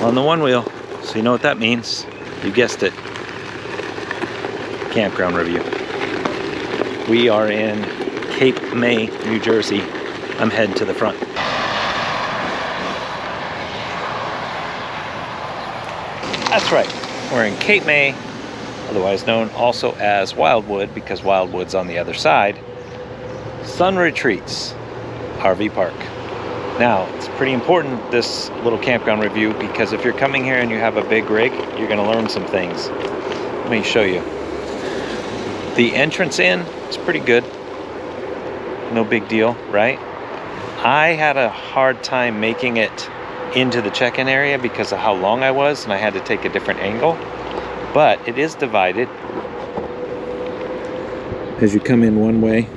on the one wheel. So you know what that means. You guessed it. Campground review. We are in Cape May, New Jersey. I'm heading to the front. That's right. We're in Cape May, otherwise known also as Wildwood, because Wildwood's on the other side. Sun Retreats RV Park. Now, it's pretty important, this little campground review, because if you're coming here and you have a big rig, you're going to learn some things. Let me show you. The entrance in is pretty good. No big deal, right? I had a hard time making it into the check-in area because of how long I was, and I had to take a different angle. But it is divided. As you come in one way,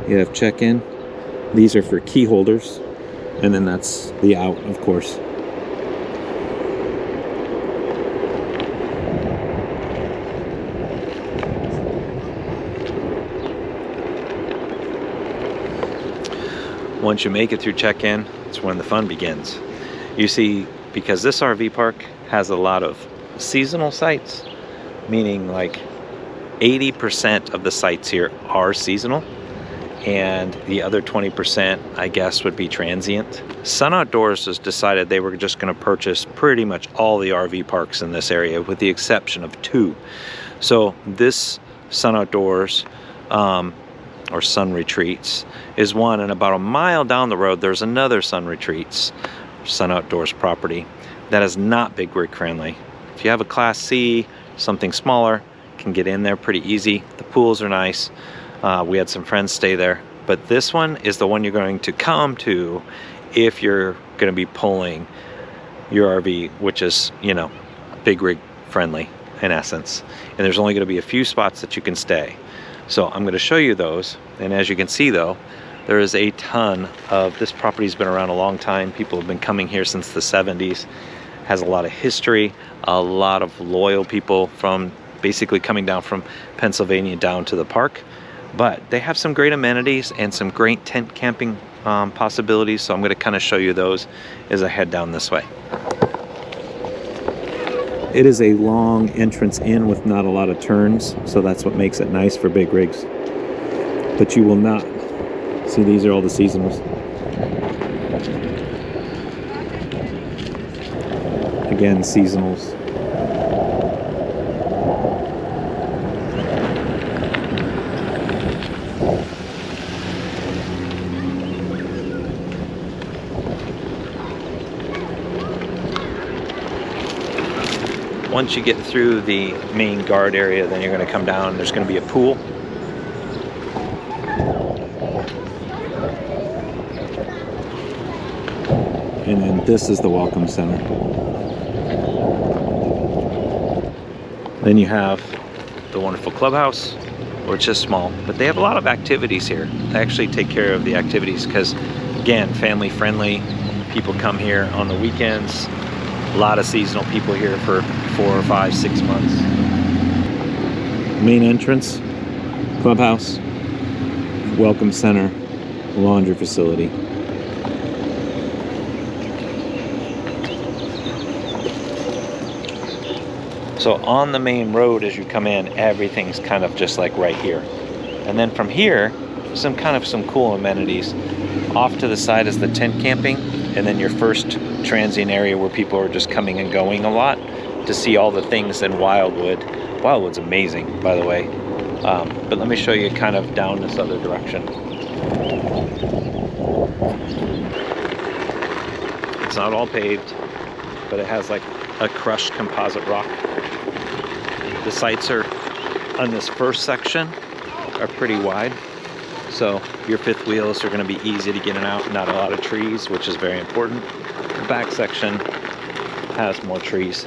you have check-in. These are for key holders, and then that's the out, of course. Once you make it through check-in, it's when the fun begins. You see, because this RV park has a lot of seasonal sites, meaning like 80% of the sites here are seasonal, and the other 20%, I guess, would be transient. Sun Outdoors has decided they were just going to purchase pretty much all the RV parks in this area, with the exception of 2. So this Sun Outdoors, or Sun Retreats, is one, and about a mile down the road there's another Sun Retreats, Sun Outdoors property that is not big rig friendly. If you have a Class C, something smaller, can get in there pretty easy. The pools are nice. We had some friends stay there, but this one is the one you're going to come to if you're going to be pulling your RV, which is, you know, big rig friendly in essence. And there's only going to be a few spots that you can stay. So I'm going to show you those. And as you can see though, there is a ton of, this property's been around a long time. People have been coming here since the 70s. Has a lot of history, a lot of loyal people from basically coming down from Pennsylvania down to the park. But they have some great amenities and some great tent camping possibilities. So I'm going to kind of show you those as I head down this way. It is a long entrance in with not a lot of turns, so that's what makes it nice for big rigs. But you will not see, these are all the seasonals. Again, seasonals. Once you get through the main guard area, then you're going to come down. There's going to be a pool. And then this is the welcome center. Then you have the wonderful clubhouse, which is small, but they have a lot of activities here. They actually take care of the activities because, again, family friendly. People come here on the weekends. A lot of seasonal people here for 4 or 5, 6 months. Main entrance, clubhouse, welcome center, laundry facility. So on the main road as you come in, everything's kind of just like right here. And then from here, some cool amenities. Off to the side is the tent camping, and then your first transient area where people are just coming and going a lot to see all the things in Wildwood. Wildwood's amazing, by the way. But let me show you kind of down this other direction. It's not all paved, but it has like a crushed composite rock. The sites are on this first section are pretty wide, so your fifth wheels are going to be easy to get in and out. Not a lot of trees, which is very important. The back section has more trees.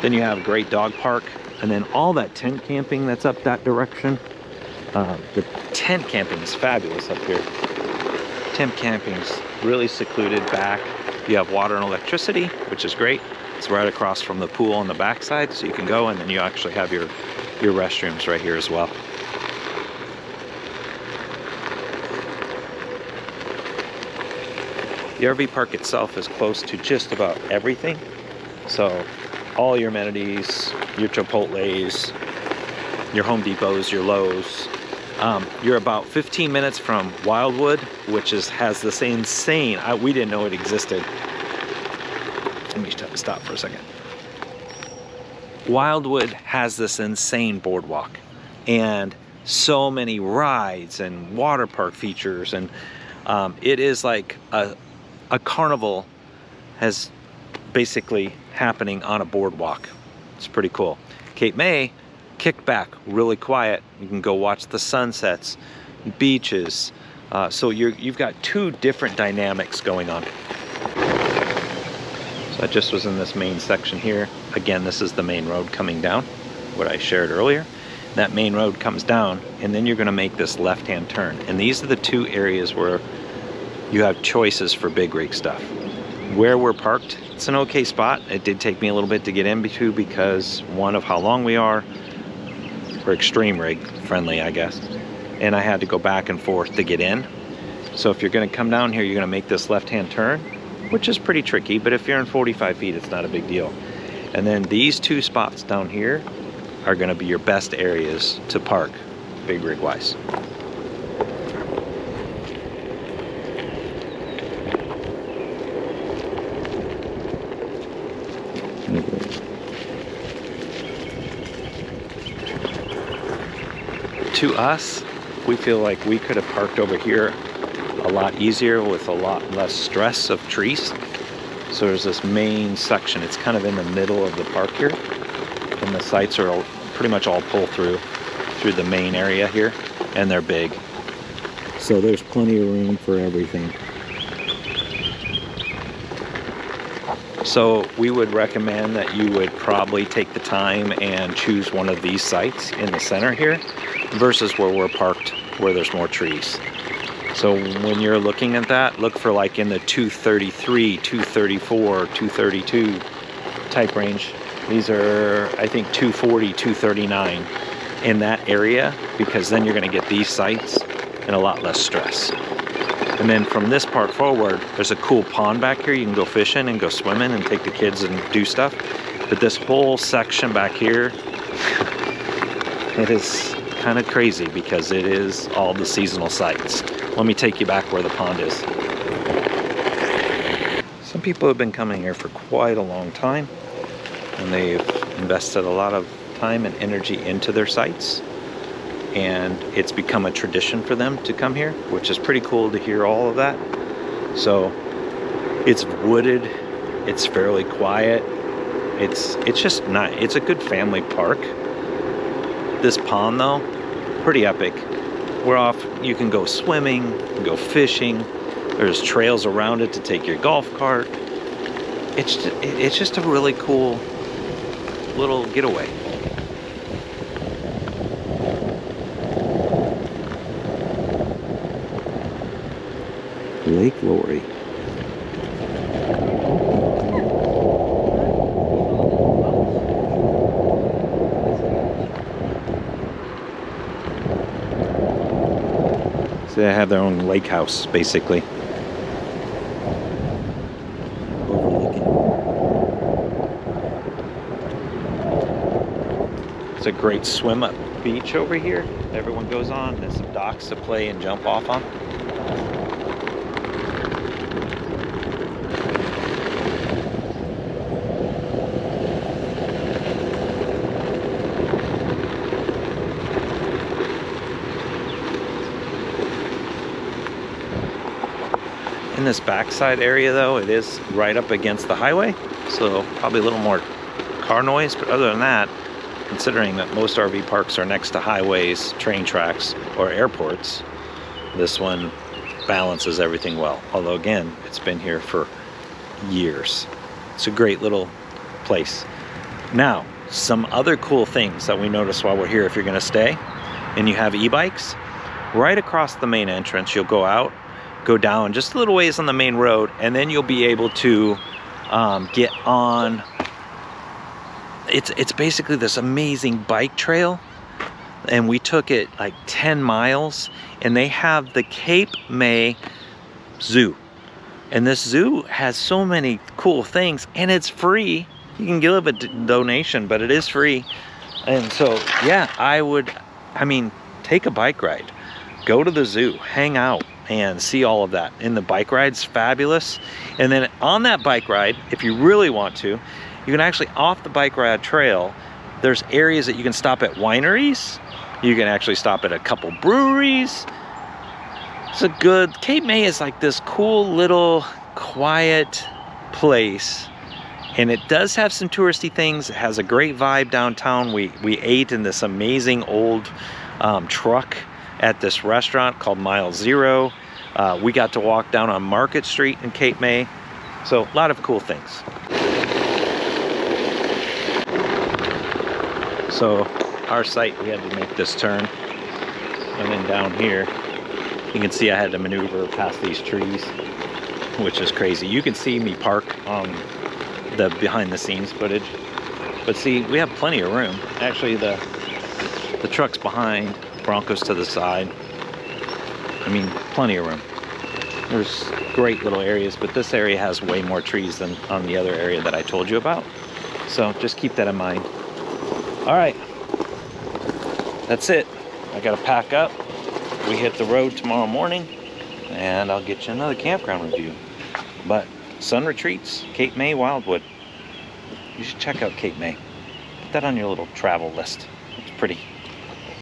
Then you have a great dog park, and then all that tent camping that's up that direction. The tent camping is fabulous up here. Tent camping is really secluded back. You have water and electricity, which is great. It's right across from the pool on the backside, so you can go, and then you actually have your restrooms right here as well. The RV park itself is close to just about everything. So all your amenities, your Chipotle's, your Home Depots, your Lowe's. You're about 15 minutes from Wildwood, which has this insane, we didn't know it existed. Let me stop for a second. Wildwood has this insane boardwalk and so many rides and water park features, and it is like a carnival has basically happening on a boardwalk. It's pretty cool. Cape May, kick back, really quiet. You can go watch the sunsets, beaches. So you've got two different dynamics going on. So I just was in this main section here. Again, this is the main road coming down, what I shared earlier. That main road comes down, and then you're gonna make this left-hand turn. And these are the two areas where you have choices for big rig stuff. Where we're parked, it's an okay spot. It did take me a little bit to get into because one of how long we are. We're extreme rig friendly, I guess. And I had to go back and forth to get in. So if you're gonna come down here, you're gonna make this left-hand turn, which is pretty tricky, but if you're in 45 feet, it's not a big deal. And then these two spots down here are gonna be your best areas to park, big rig wise. To us, we feel like we could have parked over here a lot easier with a lot less stress of trees. So there's this main section. It's kind of in the middle of the park here, and the sites are pretty much all pull through the main area here, and they're big. So there's plenty of room for everything. So we would recommend that you would probably take the time and choose one of these sites in the center here versus where we're parked, where there's more trees. So when you're looking at that, look for like in the 233, 234, 232 type range. These are, I think, 240, 239 in that area, because then you're gonna get these sites and a lot less stress. And then from this part forward, there's a cool pond back here. You can go fishing and go swimming and take the kids and do stuff. But this whole section back here, it is kind of crazy because it is all the seasonal sites. Let me take you back where the pond is. Some people have been coming here for quite a long time, and they've invested a lot of time and energy into their sites. And it's become a tradition for them to come here, which is pretty cool to hear all of that. So it's wooded, it's fairly quiet. It's just not, it's a good family park. This pond though, pretty epic. We're off, you can go swimming, you can go fishing. There's trails around it to take your golf cart. It's just a really cool little getaway. Lake Lowry. So they have their own lake house, basically. It's a great swim up beach over here. Everyone goes on. There's some docks to play and jump off on. In this backside area though, it is right up against the highway, so probably a little more car noise, but other than that, considering that most RV parks are next to highways, train tracks, or airports, this one balances everything well. Although again, it's been here for years. It's a great little place. Now, some other cool things that we noticed while we're here, if you're gonna stay and you have e-bikes, right across the main entrance, you'll go out, go down just a little ways on the main road, and then you'll be able to get on. It's basically this amazing bike trail, and we took it like 10 miles, and they have the Cape May Zoo, and this zoo has so many cool things, and it's free you can give a donation, but it is free. And so, yeah, I mean, take a bike ride. Go to the zoo, hang out, and see all of that. And the bike ride's fabulous. And then on that bike ride, if you really want to, you can actually, off the bike ride trail, there's areas that you can stop at wineries. You can actually stop at a couple breweries. It's a good, Cape May is like this cool little quiet place. And it does have some touristy things. It has a great vibe downtown. We ate in this amazing old truck at this restaurant called Mile Zero. We got to walk down on Market Street in Cape May. So a lot of cool things. So our site, we had to make this turn. And then down here, you can see I had to maneuver past these trees, which is crazy. You can see me park on the behind the scenes footage, but see, we have plenty of room. Actually, the truck's behind, Broncos to the side. I mean, plenty of room. There's great little areas, but this area has way more trees than on the other area that I told you about. So just keep that in mind. All right, that's it. I gotta pack up. We hit the road tomorrow morning, and I'll get you another campground review. But Sun Retreats, Cape May, Wildwood. You should check out Cape May. Put that on your little travel list. It's pretty.